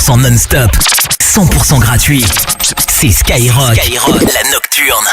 100% non-stop, 100% gratuit. C'est Skyrock, la nocturne.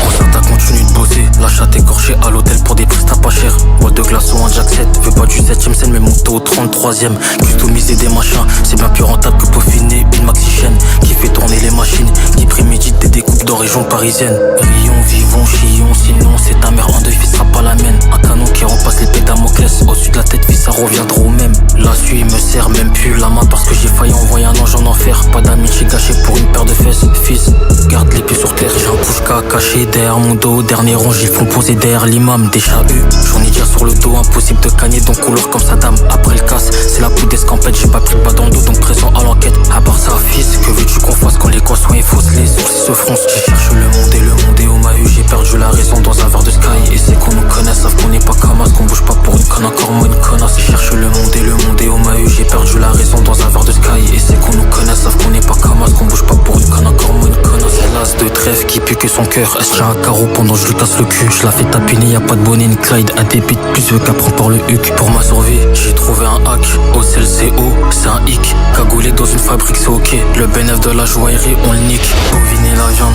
Enceinte a continué de bosser, la chatte écorchée à l'hôtel pour des prestats pas chers. Boîte de glaçons en Jack 7, veux pas du 7ème scène mais monter au 33ème. Customiser des machins, c'est bien plus rentable que peaufiner une maxi chaîne qui fait tourner les machines, qui prémédite des découpes dans région parisienne. Rions, vivons, chions, sinon c'est ta mère en deuil, fils sera pas la mienne. Un canon qui repasse l'épée Damoclès au-dessus de la tête, fils ça reviendra au même. La suie me serre même plus la main parce que j'ai failli envoyer un ange en enfer. Pas d'amitié gâchée pour une paire de fesses, fils, garde les pieds sur terre. J'ai un couche-cas caché derrière mon dos, dernier rang, ils font poser derrière l'imam. Des chahuts, j'en ai déjà sur le dos, impossible de cagner donc couleur comme Saddam. Après le casse, c'est la poudre d'escampette, j'ai pas pris de bas dans le dos donc présent à l'enquête. À part ça, fils, que veux-tu qu'on fasse quand les coins fausses, les sourcils se froncent. Je cherche le monde et au Mahu, j'ai perdu la raison dans un verre de Sky. Et c'est qu'on nous connaît, savent qu'on n'est pas comme as, qu'on bouge pas pour une conne, encore moins une connasse. Je cherche le monde et au Mahu, j'ai perdu la raison dans un verre de Sky. Et c'est qu'on nous connaît, savent qu'on n'est pas comme as, qu'on bouge pas pour une conne, encore moins une connasse. L'as de trèfle qui pue que son cœur, elle se tient à carreau pendant que je lui casse le cul. Je la fais tapiner, y'a pas de bonnet ni Clyde, un débit plus veut qu'apprendre par le huc. Pour ma survie, j'ai trouvé un hack, OCLCO, c'est un hic. Cagoulé dans une fabrique, c'est ok. Le bénéf de la joaillerie, on le nique. Boviner la viande,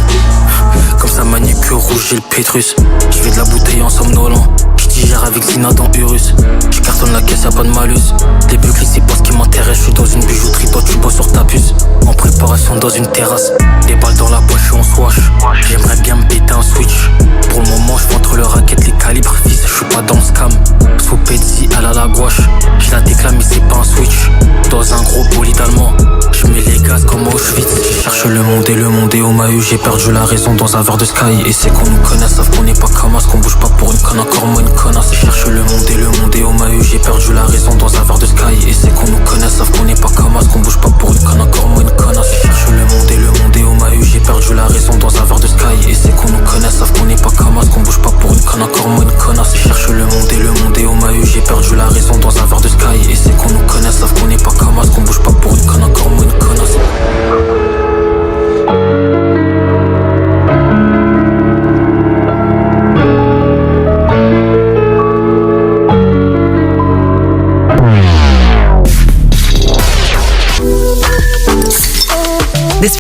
comme ça manicure rouge, j'ai le pétrus. Je vais de la bouteille en somnolent, je digère avec Zina dans Urus. Je cartonne la caisse, y'a pas de malus. Les bucles, c'est pas ce qui m'intéresse. Je suis dans une bijouterie, toi tu bosses sur ta puce. En préparation dans une terrasse, des balles dans la poche et on swash. J'aimerais bien me péter un switch. Pour le moment, je entre le racket, les calibres, fils. Je suis pas dans le scam. Sous Pepsi, elle a la gouache. Je la déclame, mais c'est pas un switch. Dans un gros bolide allemand, je mets les gaz comme Auschwitz. Je cherche le monde et au Mahu, j'ai perdu la raison dans un verre de Sky. Et c'est qu'on nous connaît, savent qu'on n'est pas comme as, qu'on bouge pas pour une conne, encore moins une connasse. Je cherche le monde et au Mahu, j'ai perdu la raison dans un verre de Sky. Et c'est qu'on nous connaît, savent qu'on n'est pas comme as, qu'on bouge pas pour une conne, encore